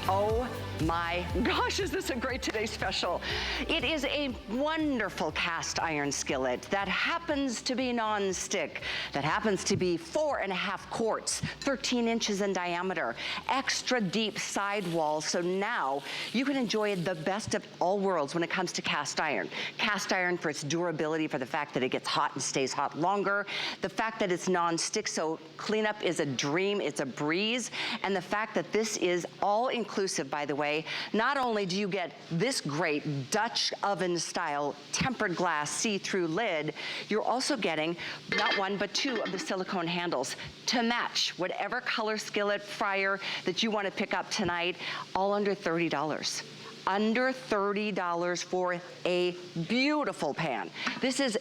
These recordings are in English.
Oh my gosh, is this a great Today Special? It is a wonderful cast iron skillet that happens to be non-stick, that happens to be 4.5 quarts, 13 inches in diameter, extra deep sidewalls, so now you can enjoy the best of all worlds when it comes to cast iron. Cast iron for its durability, for the fact that it gets hot and stays hot longer, the fact that it's non-stick, so cleanup is a dream, it's a breeze, and the fact that this is all inclusive, by the way. Not only do you get this great Dutch oven style tempered glass see-through lid, you're also getting not one but two of the silicone handles to match whatever color skillet fryer that you want to pick up tonight, all under $30. Under $30 for a beautiful pan. This is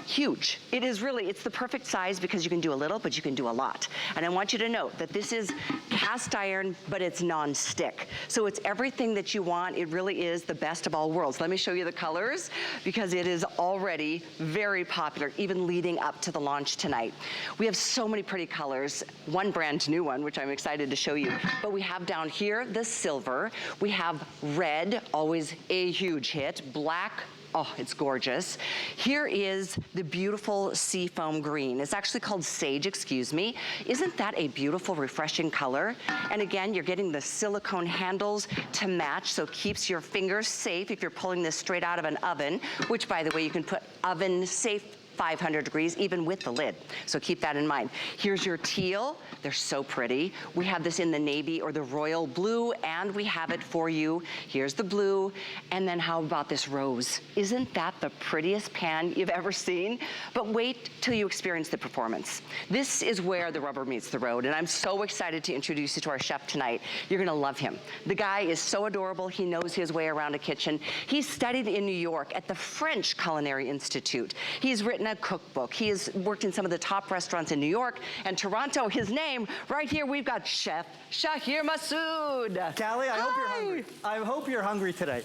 huge. It is really, it's the perfect size because you can do a little, but you can do a lot. And I want you to note that this is cast iron, but it's non-stick. So it's everything that you want. It really is the best of all worlds. Let me show you the colors because it is already very popular, even leading up to the launch tonight. We have so many pretty colors. One brand new one, which I'm excited to show you. But we have down here the silver. We have red, always a huge hit. Black, oh, it's gorgeous. Here is the beautiful seafoam green. It's actually called sage, excuse me. Isn't that a beautiful, refreshing color? And again, you're getting the silicone handles to match, so it keeps your fingers safe if you're pulling this straight out of an oven, which, by the way, you can put oven safe 500 degrees, even with the lid. So keep that in mind. Here's your teal. They're so pretty. We have this in the navy or the royal blue, and we have it for you. Here's the blue, and then how about this rose? Isn't that the prettiest pan you've ever seen? But wait till you experience the performance. This is where the rubber meets the road, and I'm so excited to introduce you to our chef tonight. You're gonna love him. The guy is so adorable. He knows his way around a kitchen. He's studied in New York at the French Culinary Institute. He's written a cookbook. He has worked in some of the top restaurants in New York and Toronto. His name, right here, we've got Chef Shahir Massoud. Callie, I hope you're hungry. I hope you're hungry today.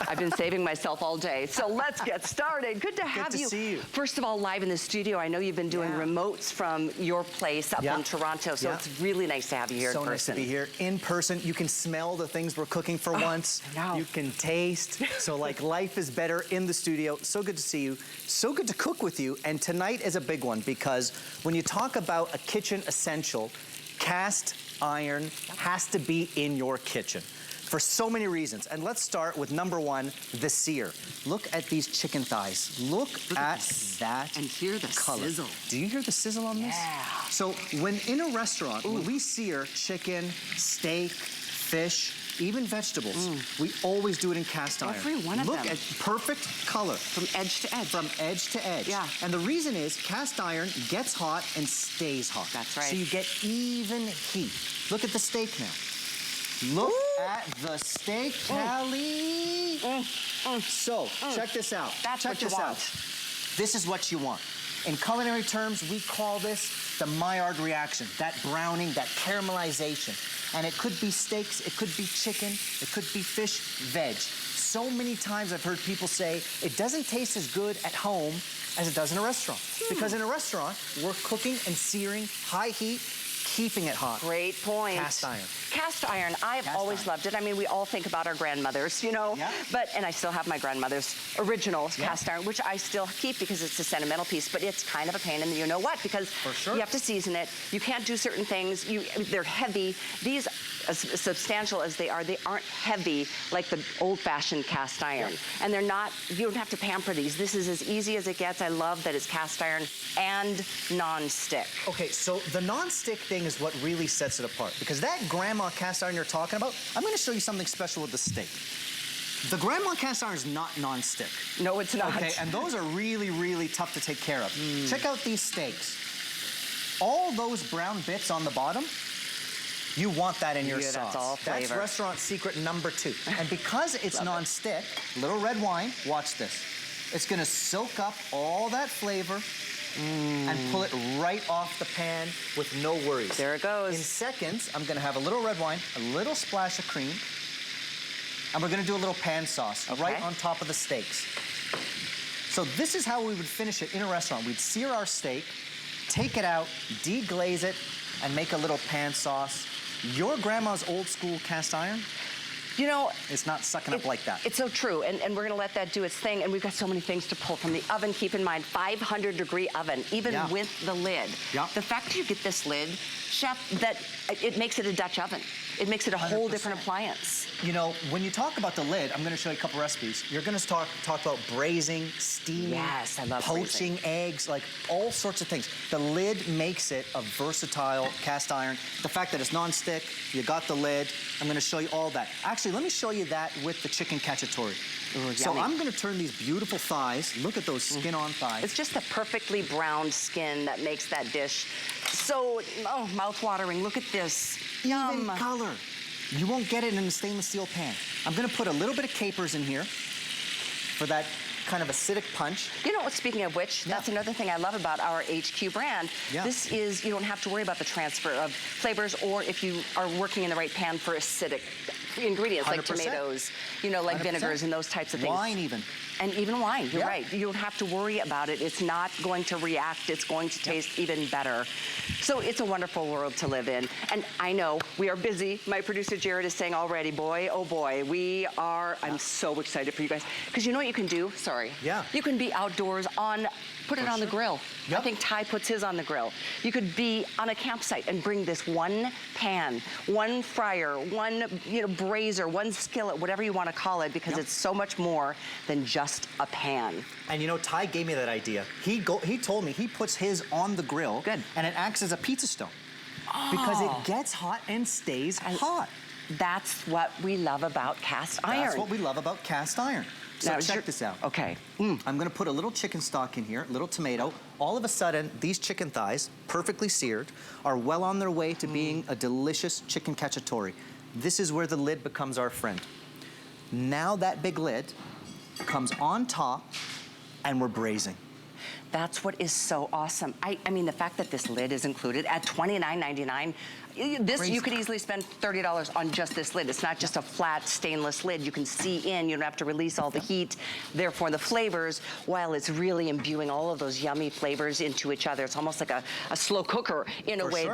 I've been saving myself all day, so let's get started. Good to have you. Good to see you. First of all, live in the studio. I know you've been doing remotes from your place up in Toronto, so it's really nice to have you here in person. So nice to be here in person. You can smell the things we're cooking for once. You can taste. So like life is better in the studio. So good to see you. So good to cook with you. And tonight is a big one because when you talk about a kitchen essential, cast iron has to be in your kitchen for so many reasons. And let's start with number one, the sear. Look at these chicken thighs. Look at that and hear the color. Sizzle. Do you hear the sizzle on this? Yeah. So when in a restaurant, when we sear chicken, steak, fish, even vegetables, we always do it in cast iron. Every one of them. Look at perfect color. From edge to edge. From edge to edge. Yeah. And the reason is cast iron gets hot and stays hot. That's right. So you get even heat. Look at the steak now. Look at the steak, Callie. So, check this out. That's check what you this want. out. This is what you want. In culinary terms, we call this the Maillard reaction, that browning, that caramelization. And it could be steaks, it could be chicken, it could be fish, veg. So many times I've heard people say, it doesn't taste as good at home as it does in a restaurant. Because in a restaurant, we're cooking and searing, high heat, keeping it hot. Great point. Cast iron. Cast iron, I've always loved it. I mean, we all think about our grandmothers, you know? Yeah. But, and I still have my grandmother's original cast iron, which I still keep because it's a sentimental piece, but it's kind of a pain in the you know what, because you have to season it. You can't do certain things. They're heavy. These, as substantial as they aren't heavy like the old-fashioned cast iron. And they're not, you don't have to pamper these. This is as easy as it gets. I love that it's cast iron and non-stick. Okay, so the non-stick thing is what really sets it apart, because that grandma cast iron you're talking about, I'm gonna show you something special with the steak. The grandma cast iron is not non-stick. No, it's not. Okay, and those are really, really tough to take care of. Check out these steaks. All those brown bits on the bottom, you want that in your sauce. That's all flavor. That's restaurant secret number 2. And because it's non-stick, little red wine, watch this. It's gonna soak up all that flavor and pull it right off the pan with no worries. There it goes. In seconds, I'm gonna have a little red wine, a little splash of cream, and we're gonna do a little pan sauce right on top of the steaks. So this is how we would finish it in a restaurant. We'd sear our steak, take it out, deglaze it, and make a little pan sauce. Your grandma's old school cast iron, You know, it's not sucking up like that. It's so true, and we're gonna let that do its thing, and we've got so many things to pull from the oven. Keep in mind, 500-degree oven, even with the lid. Yep. The fact that you get this lid, Chef, that it makes it a Dutch oven. It makes it a whole 100%. different appliance. You know, when you talk about the lid, I'm gonna show you a couple recipes. You're gonna talk about braising, steaming, yes, I love poaching braising. eggs, like all sorts of things. The lid makes it a versatile cast iron. The fact that it's non-stick, you got the lid. I'm gonna show you all that. Actually, let me show you that with the chicken cacciatore. Ooh, so yummy. I'm gonna turn these beautiful thighs. Look at those skin-on thighs. It's just the perfectly browned skin that makes that dish so, mouth-watering. Look at this. Even color. You won't get it in a stainless steel pan. I'm gonna put a little bit of capers in here for that kind of acidic punch. You know what, speaking of which, that's another thing I love about our HQ brand. This is, you don't have to worry about the transfer of flavors, or if you are working in the right pan for acidic ingredients 100%. like tomatoes, you know, like 100%. vinegars and those types of things. Wine even. And even wine, you're right. You don't have to worry about it. It's not going to react. It's going to taste even better. So it's a wonderful world to live in. And I know we are busy. My producer Jared is saying already, boy, oh boy, we are, I'm so excited for you guys. Because you know what you can do? Sorry. You can be outdoors on, put it on the grill. I think Ty puts his on the grill. You could be on a campsite and bring this one pan, one fryer, one brazier, one skillet, whatever you want to call it, because it's so much more than just a pan. And you know, Ty gave me that idea. He told me he puts his on the grill. Good. And it acts as a pizza stone. Because it gets hot and stays hot. That's what we love about cast iron. That's what we love about cast iron. So Now, check this out. Okay. I'm gonna put a little chicken stock in here, a little tomato. All of a sudden, these chicken thighs, perfectly seared, are well on their way to being a delicious chicken cacciatore. This is where the lid becomes our friend. Now that big lid comes on top, and we're braising. That's what is so awesome. I mean, the fact that this lid is included at $29.99, this, you could easily spend $30 on just this lid. It's not just a flat stainless lid. You can see in, you don't have to release all the heat, therefore the flavors, while it's really imbuing all of those yummy flavors into each other. It's almost like a slow cooker in a way.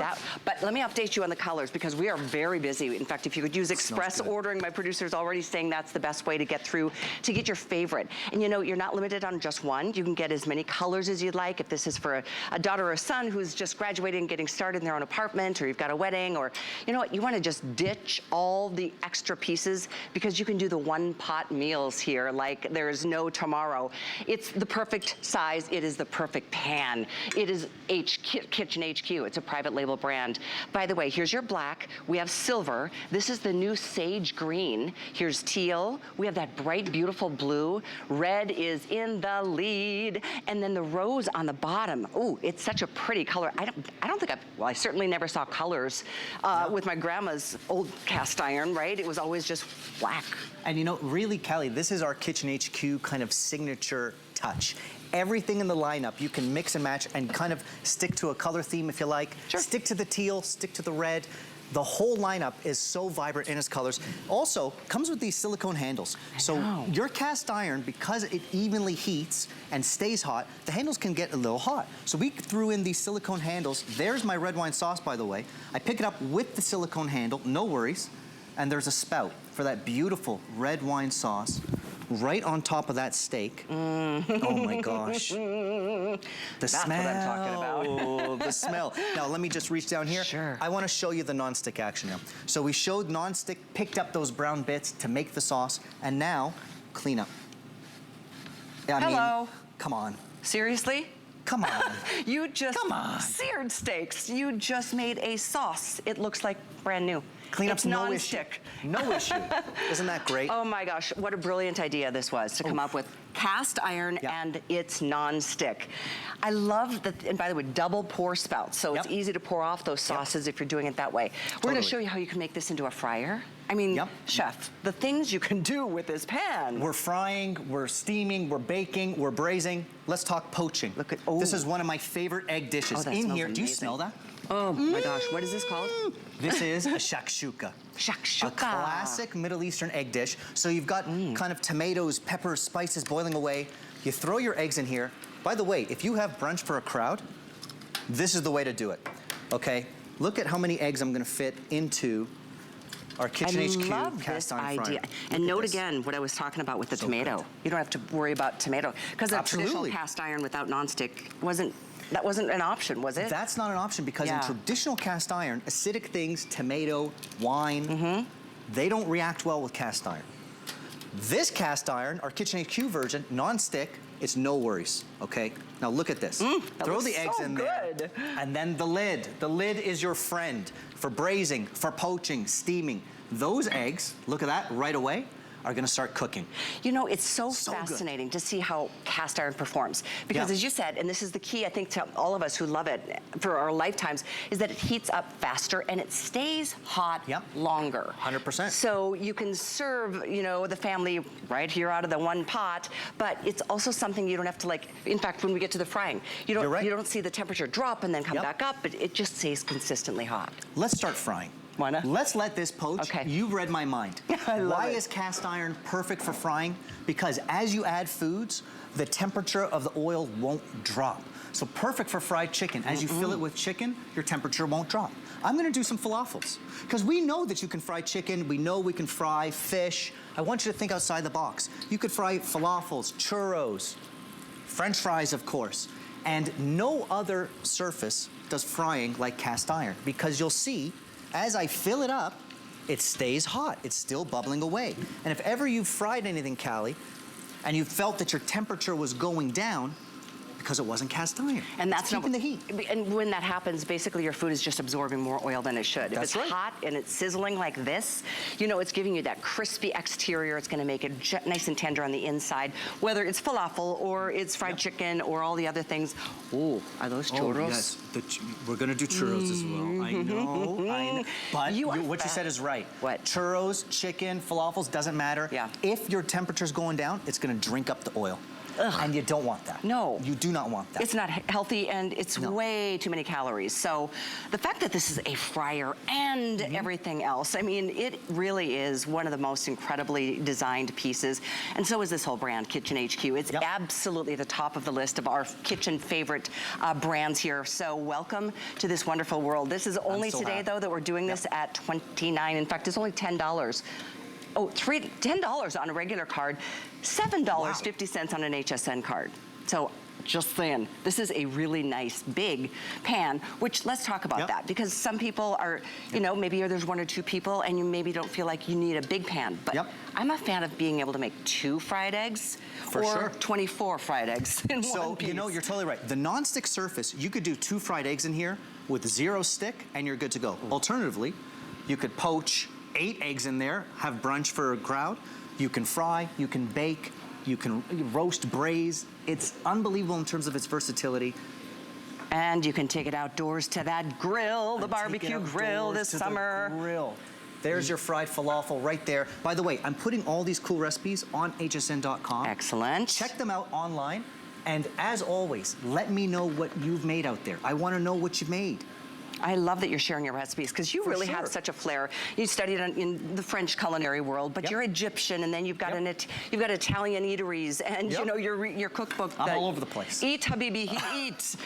But let me update you on the colors, because we are very busy. In fact, if you could use express ordering, my producer's already saying that's the best way to get through, to get your favorite. And you know, you're not limited on just one. You can get as many colors as you'd like. If this is for a daughter or a son who's just graduating and getting started in their own apartment, or you've got a wedding, or you know what, you want to just ditch all the extra pieces, because you can do the one-pot meals here like there's no tomorrow. It's the perfect size. It is the perfect pan. It is Kitchen HQ. It's a private label brand. By the way, here's your black. We have silver. This is the new sage green. Here's teal. We have that bright, beautiful blue. Red is in the lead. And then the rose on the bottom. Ooh, it's such a pretty color. I don't think I certainly never saw colors with my grandma's old cast iron, right? It was always just black. And you know, really, Callie, this is our Kitchen HQ kind of signature touch. Everything in the lineup, you can mix and match and kind of stick to a color theme if you like. Stick to the teal, stick to the red. The whole lineup is so vibrant in its colors. Also, comes with these silicone handles. So your cast iron, because it evenly heats and stays hot, the handles can get a little hot. So we threw in these silicone handles. There's my red wine sauce, by the way. I pick it up with the silicone handle, no worries. And there's a spout for that beautiful red wine sauce right on top of that steak. Oh my gosh. The That's smell. what I'm talking about. The smell. Now let me just reach down here. I want to show you the nonstick action now. So we showed nonstick, picked up those brown bits to make the sauce, and now clean up. I mean, come on. Seriously? Come on. You just seared steaks. You just made a sauce. It looks like brand new. Cleanup's no issue. No issue. Isn't that great? Oh my gosh, what a brilliant idea this was to come up with cast iron and it's non-stick. I love that, and by the way, double pour spouts, so it's easy to pour off those sauces if you're doing it that way. We're gonna show you how you can make this into a fryer. I mean, chef, the things you can do with this pan. We're frying, we're steaming, we're baking, we're braising. Let's talk poaching. Look at, this is one of my favorite egg dishes. In here, do you smell that? Oh my gosh, what is this called? This is a shakshuka. Shakshuka. A classic Middle Eastern egg dish. So you've got kind of tomatoes, peppers, spices boiling away. You throw your eggs in here. By the way, if you have brunch for a crowd, this is the way to do it, okay? Look at how many eggs I'm gonna fit into our Kitchen HQ cast iron fryer. Idea. And note again what I was talking about with the tomato. Good. You don't have to worry about tomato. Because a traditional cast iron without nonstick wasn't an option, was it? That's not an option because in traditional cast iron, acidic things, tomato, wine, they don't react well with cast iron. This cast iron, our Kitchen HQ version, non-stick, it's no worries, okay? Now look at this. Throw the eggs in there. And then the lid. The lid is your friend for braising, for poaching, steaming. Those eggs, look at that, right away, are gonna start cooking. You know, it's so fascinating to see how cast iron performs. Because as you said, and this is the key, I think, to all of us who love it for our lifetimes, is that it heats up faster and it stays hot longer. 100%. So you can serve, you know, the family right here out of the one pot, but it's also something you don't have to in fact, when we get to the frying, you don't see the temperature drop and then come back up, but it just stays consistently hot. Let's start frying. Why not? Let's let this poach. Okay. You read my mind. Why is cast iron perfect for frying? Because as you add foods, the temperature of the oil won't drop. So perfect for fried chicken. As you fill it with chicken, your temperature won't drop. I'm gonna do some falafels. Because we know that you can fry chicken, we know we can fry fish. I want you to think outside the box. You could fry falafels, churros, French fries, of course. And no other surface does frying like cast iron. Because you'll see, as I fill it up, it stays hot. It's still bubbling away. And if ever you've fried anything, Callie, and you felt that your temperature was going down, because it wasn't cast iron. And that's keeping the heat. And when that happens, basically your food is just absorbing more oil than it should. That's if it's hot and it's sizzling like this, you know, it's giving you that crispy exterior. It's gonna make it nice and tender on the inside, whether it's falafel or it's fried chicken or all the other things. Ooh, are those churros? Oh, yes. We're gonna do churros as well. I know. But what you said is right. What? Churros, chicken, falafels, doesn't matter. Yeah. If your temperature's going down, it's gonna drink up the oil. And you don't want that. No. You do not want that. It's not healthy and it's way too many calories. So the fact that this is a fryer and everything else, I mean, it really is one of the most incredibly designed pieces. And so is this whole brand, Kitchen HQ. It's absolutely the top of the list of our kitchen favorite brands here. So welcome to this wonderful world. This is only today, though, that we're doing this at $29. In fact, it's only $10. Oh, $10 on a regular card, $7.50 on an HSN card. So just saying, this is a really nice big pan, which let's talk about that, because some people are, you know, maybe there's one or two people and you maybe don't feel like you need a big pan, but I'm a fan of being able to make 2 fried eggs or 24 fried eggs in one piece. You know, you're totally right. The non-stick surface, you could do 2 fried eggs in here with 0 stick and you're good to go. Alternatively, you could poach 8 eggs in there, have brunch for a crowd. You can fry, you can bake, you can roast, braise. It's unbelievable in terms of its versatility. And you can take it outdoors to that grill, the barbecue grill this summer. There's your fried falafel right there. By the way, I'm putting all these cool recipes on hsn.com. Excellent. Check them out online. And as always, let me know what you've made out there. I want to know what you made. I love that you're sharing your recipes because you really have such a flair. You studied in the French culinary world, but you're Egyptian, and then you've got you've got Italian eateries, and you know your cookbook. I'm all over the place. Eat, Habibi, eat.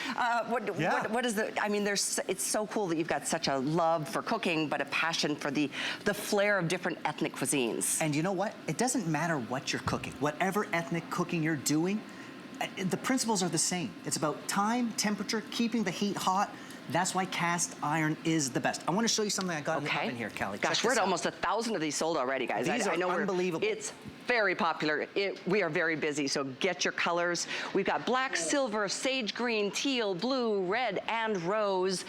What is the? I mean, it's so cool that you've got such a love for cooking, but a passion for the flair of different ethnic cuisines. And you know what? It doesn't matter what you're cooking. Whatever ethnic cooking you're doing, the principles are the same. It's about time, temperature, keeping the heat hot. That's why cast iron is the best. I want to show you something I got in the oven here, Callie. Gosh, we're at almost 1,000 of these sold already, guys. These are unbelievable. It's very popular. We are very busy, so get your colors. We've got black, silver, sage green, teal, blue, red, and rose.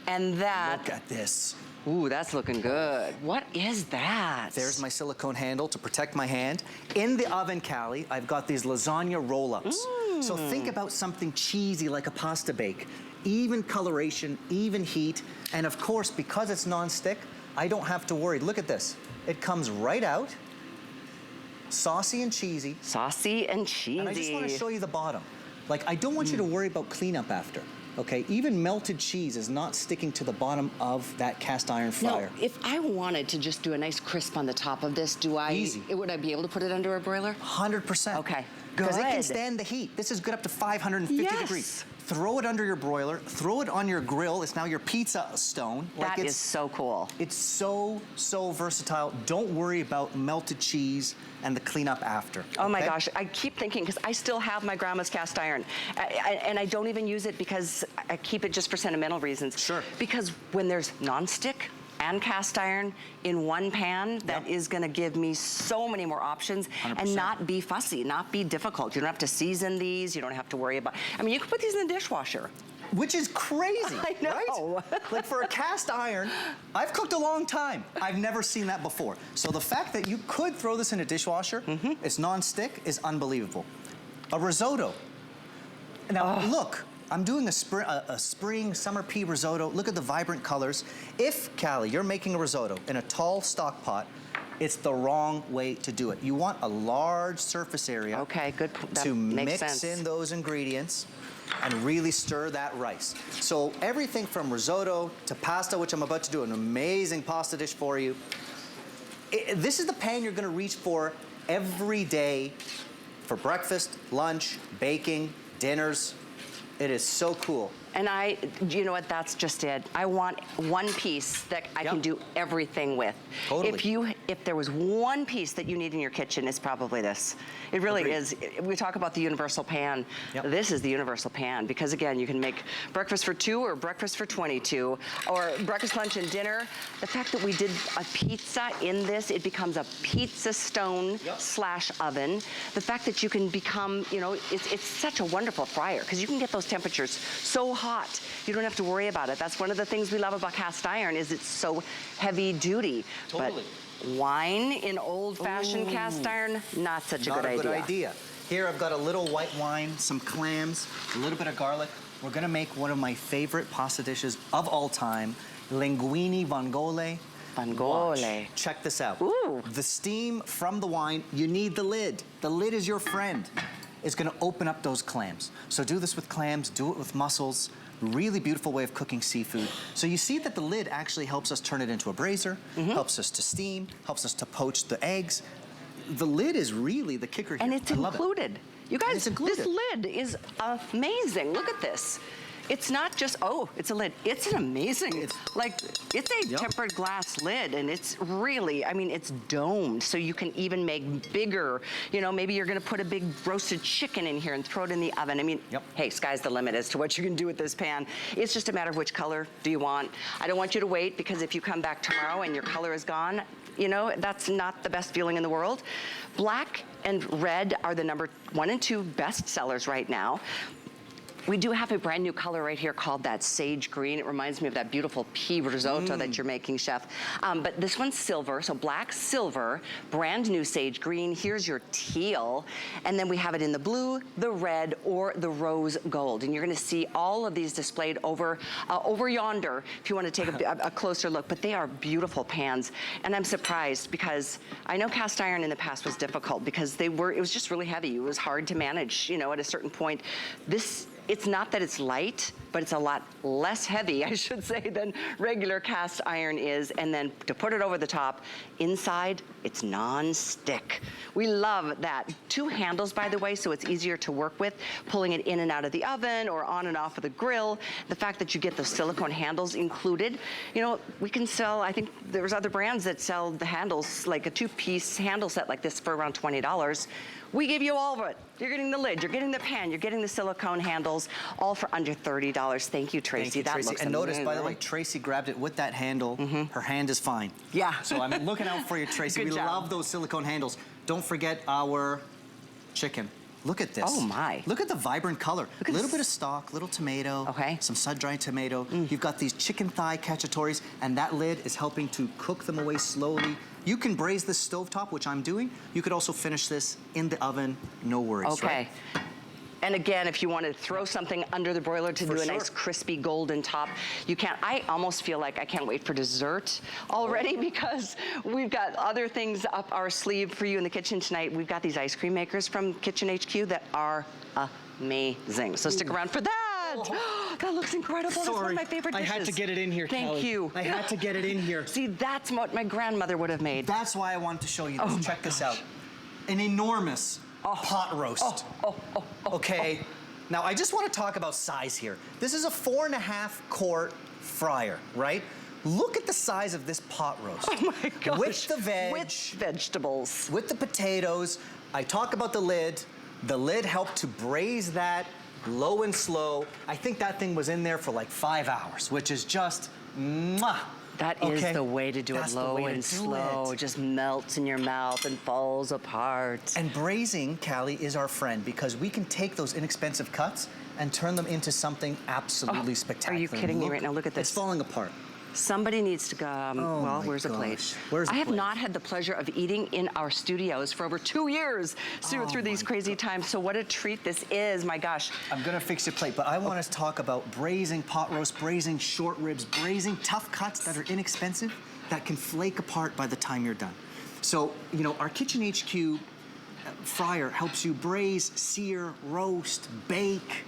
And that... Look at this. Ooh, that's looking good. What is that? There's my silicone handle to protect my hand. In the oven, Callie, I've got these lasagna roll-ups. So think about something cheesy like a pasta bake. Even coloration, even heat, and of course, because it's non-stick, I don't have to worry. Look at this. It comes right out, saucy and cheesy. Saucy and cheesy. And I just want to show you the bottom. Like, I don't want you to worry about cleanup after. Okay, even melted cheese is not sticking to the bottom of that cast iron fryer. Now, if I wanted to just do a nice crisp on the top of this, would I be able to put it under a broiler? 100%. Okay, Because it can stand the heat. This is good up to 550 degrees. throw it under your broiler, throw it on your grill. It's now your pizza stone. That is so cool. It's so, so versatile. Don't worry about melted cheese and the cleanup after. Oh my gosh, I keep thinking, because I still have my grandma's cast iron, and I don't even use it because I keep it just for sentimental reasons. Sure. Because when there's nonstick and cast iron in one pan, that is gonna give me so many more options 100%. and not be fussy, not be difficult. You don't have to season these, you don't have to worry about, I mean, you can put these in the dishwasher. Which is crazy, I know. right? Like for a cast iron, I've cooked a long time. I've never seen that before. So the fact that you could throw this in a dishwasher, it's non-stick, is unbelievable. A risotto. Now look, I'm doing a spring summer pea risotto. Look at the vibrant colors. If, Callie, you're making a risotto in a tall stock pot, it's the wrong way to do it. You want a large surface area to mix in those ingredients and really stir that rice. So everything from risotto to pasta, which I'm about to do an amazing pasta dish for you. This is the pan you're gonna reach for every day for breakfast, lunch, baking, dinners. It is so cool. And you know what, that's just it. I want one piece that I can do everything with. Totally. If there was one piece that you need in your kitchen, it's probably this. It really is. We talk about the universal pan. This is the universal pan, because again, you can make breakfast for 2 or breakfast for 22, or breakfast, lunch, and dinner. The fact that we did a pizza in this, it becomes a pizza stone / oven. The fact that you can become, you know, it's such a wonderful fryer, because you can get those temperatures so hot. You don't have to worry about it. That's one of the things we love about cast iron, is it's so heavy duty. Totally. But wine in old-fashioned cast iron, not such a good idea. Not a good idea. Here I've got a little white wine, some clams, a little bit of garlic. We're gonna make one of my favorite pasta dishes of all time, linguine vongole. Vongole. Check this out. Ooh. The steam from the wine, you need the lid. The lid is your friend. It's gonna open up those clams. So do this with clams, do it with mussels. Really beautiful way of cooking seafood. So you see that the lid actually helps us turn it into a braiser, helps us to steam, helps us to poach the eggs. The lid is really the kicker here. And it's included. You guys, this lid is amazing. Look at this. It's not just, it's a lid. It's an amazing, it's a tempered glass lid, and it's really, I mean, it's domed, so you can even make bigger, you know, maybe you're gonna put a big roasted chicken in here and throw it in the oven. I mean, hey, sky's the limit as to what you can do with this pan. It's just a matter of which color do you want. I don't want you to wait, because if you come back tomorrow and your color is gone, you know, that's not the best feeling in the world. Black and red are the #1 and 2 best sellers right now. We do have a brand new color right here called that sage green. It reminds me of that beautiful pea risotto that you're making, Chef. But this one's silver, so black, silver, brand new sage green. Here's your teal. And then we have it in the blue, the red, or the rose gold. And you're gonna see all of these displayed over yonder if you wanna take a closer look. But they are beautiful pans. And I'm surprised, because I know cast iron in the past was difficult, because it was just really heavy. It was hard to manage, you know, at a certain point. It's not that it's light, but it's a lot less heavy, I should say, than regular cast iron is. And then to put it over the top, inside, it's non-stick. We love that. 2 handles, by the way, so it's easier to work with, pulling it in and out of the oven or on and off of the grill. The fact that you get those silicone handles included. You know, we can sell, I think there's other brands that sell the handles, like a 2-piece handle set like this for around $20. We give you all of it. You're getting the lid, you're getting the pan, you're getting the silicone handles, all for under $30. Thank you, Tracy. Thank you, that Tracy. looks and amazing. Notice, by the way, Tracy grabbed it with that handle. Her hand is fine. Yeah. So I'm looking out for you, Tracy. Good we job. love those silicone handles. Don't forget our chicken. Look at this. Oh my. Look at the vibrant color. A little bit of stock, little tomato, some sun-dried tomato. You've got these chicken thigh cacciatoris, and that lid is helping to cook them away slowly. You can braise this stovetop, which I'm doing. You could also finish this in the oven, no worries, right? And again, if you want to throw something under the broiler to do a nice crispy golden top, you can. I almost feel like I can't wait for dessert already, because we've got other things up our sleeve for you in the kitchen tonight. We've got these ice cream makers from Kitchen HQ that are amazing. So stick around for that. That looks incredible. That's one of my favorite dishes. I had to get it in here, Thank Kelly. you. I had to get it in here. See, that's what my grandmother would have made. That's why I wanted to show you this. Check this out. An enormous pot roast. Okay. Now, I just want to talk about size here. This is a 4.5-quart fryer, right? Look at the size of this pot roast. Oh my gosh. With the veg. With vegetables. With the potatoes. I talk about the lid. The lid helped to braise that low and slow. I think that thing was in there for like 5 hours, which is just mwah. That is the way to do it, low and slow. It just melts in your mouth and falls apart. And braising, Callie, is our friend because we can take those inexpensive cuts and turn them into something absolutely spectacular. Are you kidding me right now? Look at this. It's falling apart. Somebody needs to go, well, where's a plate? I have not had the pleasure of eating in our studios for over 2 years through these crazy times. So what a treat this is, my gosh. I'm gonna fix your plate, but I want us to talk about braising pot roast, braising short ribs, braising tough cuts that are inexpensive, that can flake apart by the time you're done. So, you know, our Kitchen HQ fryer helps you braise, sear, roast, bake.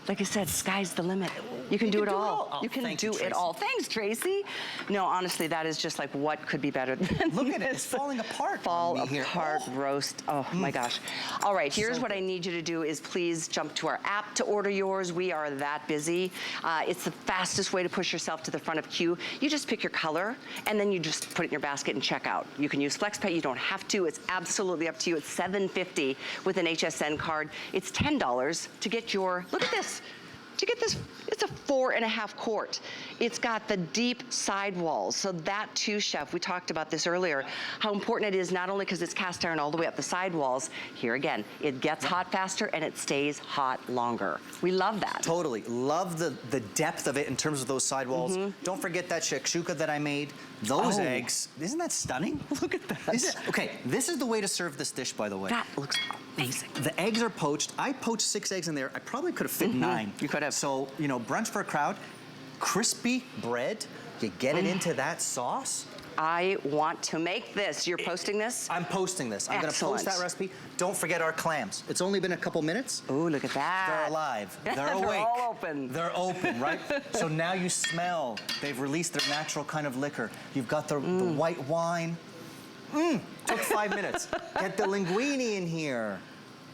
Like I said, sky's the limit. You can do it all. Oh, you can do it all. Thanks, Tracy. No, honestly, that is just like, what could be better than Look at it, it's falling apart. Fall apart roast. Oh my gosh. All right, here's what I need you to do is please jump to our app to order yours. We are that busy. It's the fastest way to push yourself to the front of queue. You just pick your color and then you just put it in your basket and check out. You can use FlexPay, you don't have to. It's absolutely up to you. It's $7.50 with an HSN card. It's $10 to get your, look at this. To get this, it's a 4.5 quart. It's got the deep sidewalls. So that too, Chef, we talked about this earlier, how important it is not only because it's cast iron all the way up the sidewalls, here again, it gets hot faster and it stays hot longer. We love that. Totally, love the depth of it in terms of those sidewalls. Don't forget that shakshuka that I made. Those eggs, isn't that stunning? Look at that. Okay, this is the way to serve this dish, by the way. That looks amazing. The eggs are poached. I poached 6 eggs in there. I probably could have fit 9. You could have. So, you know, brunch for a crowd, crispy bread, you get it into that sauce. I want to make this. You're posting this? I'm posting this. I'm going to post that recipe. Don't forget our clams. It's only been a couple minutes. Oh, look at that. They're alive. They're awake. They're all open. They're open, right? So now you smell. They've released their natural kind of liquor. You've got the white wine. Took 5 minutes. Get the linguine in here.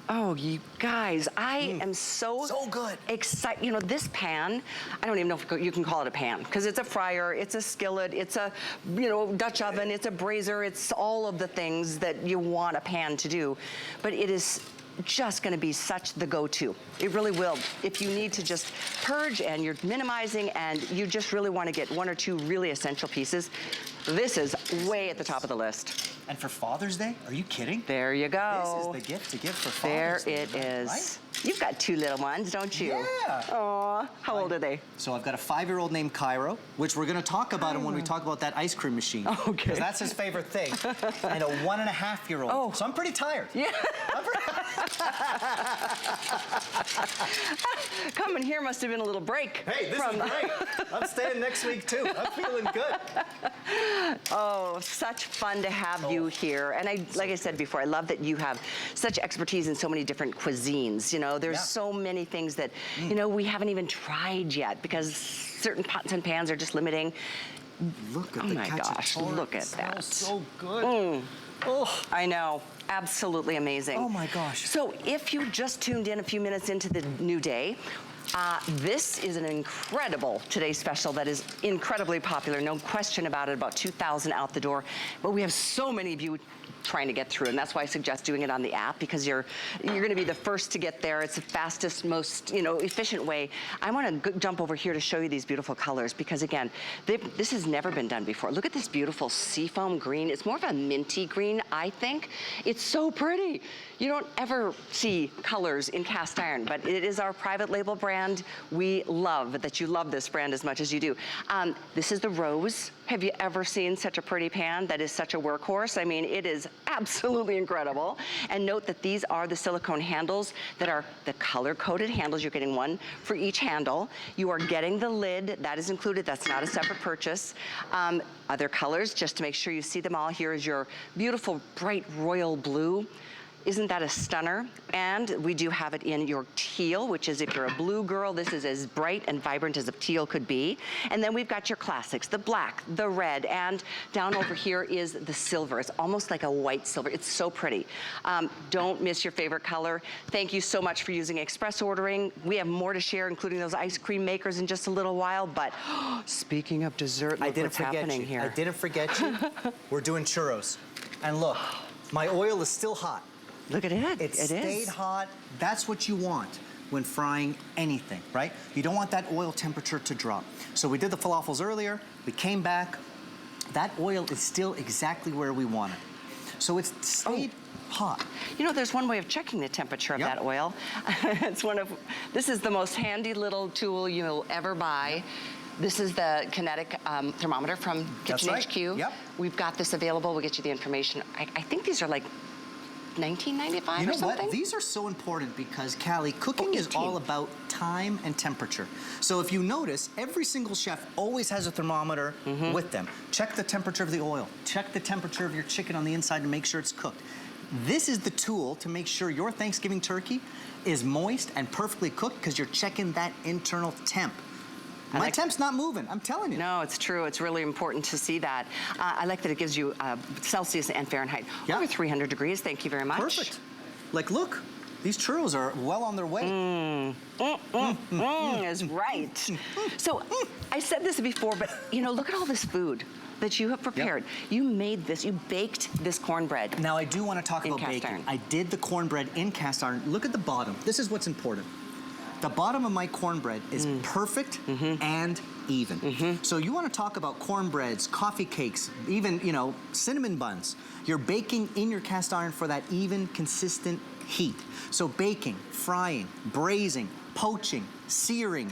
Oh, you guys, I am so good. Excited. You know, this pan, I don't even know if you can call it a pan, because it's a fryer, it's a skillet, it's a, you know, Dutch oven, it's a brazier, it's all of the things that you want a pan to do. But it is just gonna be such the go-to. It really will. If you need to just purge and you're minimizing and you just really wanna get 1 or 2 really essential pieces, this is way at the top of the list. And for Father's Day, are you kidding? There you go. This is the gift to give for Father's Day. There it is. Right? You've got 2 little ones, don't you? Yeah. Aw, how old are they? So I've got a 5-year-old named Cairo, which we're gonna talk about him when we talk about that ice cream machine. Okay. Because that's his favorite thing. And a 1.5-year-old. Oh. So I'm pretty tired. Yeah. Coming here must have been a little break. Hey, this is great. I'm staying next week too. I'm feeling good. Oh, such fun to have you here. And like I said before, I love that you have such expertise in so many different cuisines. You know, there's so many things that, you know, we haven't even tried yet because certain pots and pans are just limiting. Look at the my gosh, look at that. So good. Oh, I know. Absolutely amazing. Oh my gosh. So if you just tuned in a few minutes into the new day, this is an incredible today's special that is incredibly popular, no question about it, about 2,000 out the door. But we have so many of you trying to get through, and that's why I suggest doing it on the app, because you're going to be the first to get there. It's the fastest, most, you know, efficient way. I want to jump over here to show you these beautiful colors, because again, this has never been done before. Look at this beautiful seafoam green. It's more of a minty green, I think. It's so pretty. You don't ever see colors in cast iron, but it is our private label brand. We love that you love this brand as much as you do. This is the rose. Have you ever seen such a pretty pan that is such a workhorse? I mean, it is absolutely incredible. And note that these are the silicone handles that are the color-coded handles. You're getting one for each handle. You are getting the lid. That is included. That's not a separate purchase. Other colors, just to make sure you see them all, here is your beautiful bright royal blue. Isn't that a stunner? And we do have it in your teal, which is if you're a blue girl, this is as bright and vibrant as a teal could be. And then we've got your classics, the black, the red, and down over here is the silver. It's almost like a white silver. It's so pretty. Don't miss your favorite color. Thank you so much for using express ordering. We have more to share, including those ice cream makers in just a little while. But speaking of dessert, look what's happening here. I didn't forget you. We're doing churros. And look, my oil is still hot. Look at it. It stayed hot. That's what you want when frying anything, right? You don't want that oil temperature to drop. So we did the falafels earlier. We came back. That oil is still exactly where we want it. So it's stayed hot. You know, there's one way of checking the temperature of that oil. This is the most handy little tool you'll ever buy. This is the Kinetic Thermometer from Kitchen HQ. Yep. We've got this available. We'll get you the information. I think these are like $19.95 or something. You know what? These are so important because, Callie, cooking is all about time and temperature. So if you notice, every single chef always has a thermometer with them. Check the temperature of the oil. Check the temperature of your chicken on the inside to make sure it's cooked. This is the tool to make sure your Thanksgiving turkey is moist and perfectly cooked because you're checking that internal temp. My temp's not moving, I'm telling you. No, it's true. It's really important to see that. I like that it gives you Celsius and Fahrenheit. Over 300 degrees, thank you very much. Perfect. Like, look, these churros are well on their way. Is right. So, I said this before, but you know, look at all this food that you have prepared. You made this, you baked this cornbread. Now, I do want to talk about baking. I did the cornbread in cast iron. Look at the bottom. This is what's important. The bottom of my cornbread is perfect and even. So you want to talk about cornbreads, coffee cakes, even, you know, cinnamon buns. You're baking in your cast iron for that even, consistent heat. So baking, frying, braising, poaching, searing.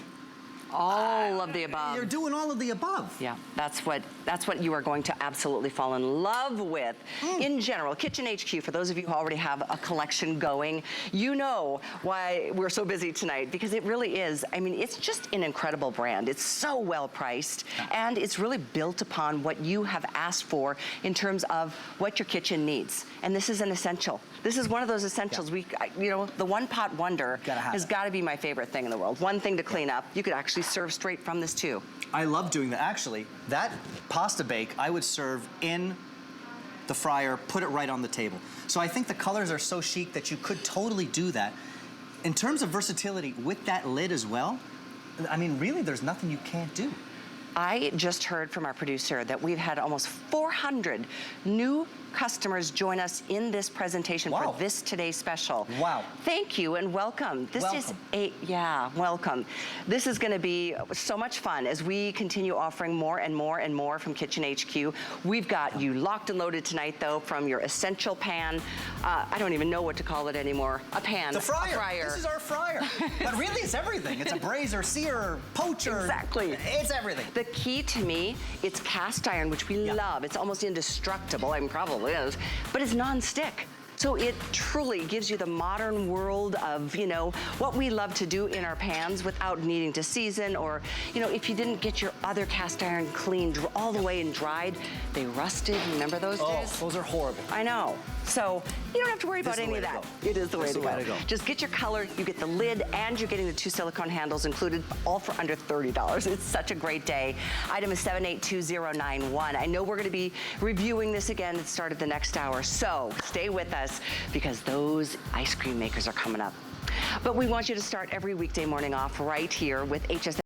All of the above. You're doing all of the above. Yeah, that's what you are going to absolutely fall in love with. In general, Kitchen HQ, for those of you who already have a collection going, you know why we're so busy tonight, because it really is. I mean, it's just an incredible brand. It's so well priced, and it's really built upon what you have asked for in terms of what your kitchen needs. And this is an essential. This is one of those essentials. You know, the one pot wonder has got to be my favorite thing in the world. One thing to clean up. You could actually serve straight from this too. I love doing that. Actually, that pasta bake I would serve in the fryer, put it right on the table. So I think the colors are so chic that you could totally do that. In terms of versatility with that lid as well, I mean, really, there's nothing you can't do. I just heard from our producer that we've had almost 400 new customers join us in this presentation for this today's special. Wow. Thank you and welcome. This is welcome. This is going to be so much fun as we continue offering more and more and more from Kitchen HQ. We've got you locked and loaded tonight, though, from your essential pan. I don't even know what to call it anymore. A pan. The fryer. A fryer. This is our fryer. But really, it's everything. It's a braiser, searer, poacher. Exactly. It's everything. The key to me, it's cast iron, which we love. It's almost indestructible. I mean, probably is, but it's non-stick. So it truly gives you the modern world of, you know, what we love to do in our pans without needing to season, or, you know, if you didn't get your other cast iron cleaned all the way and dried, they rusted. Remember those days? Those are horrible. I know. So you don't have to worry about any of that. It is the way to go. Just get your color, you get the lid, and you're getting the 2 silicone handles included, all for under $30. It's such a great day. Item is 782091. I know we're going to be reviewing this again at the start of the next hour, so stay with us because those ice cream makers are coming up. But we want you to start every weekday morning off right here with HSN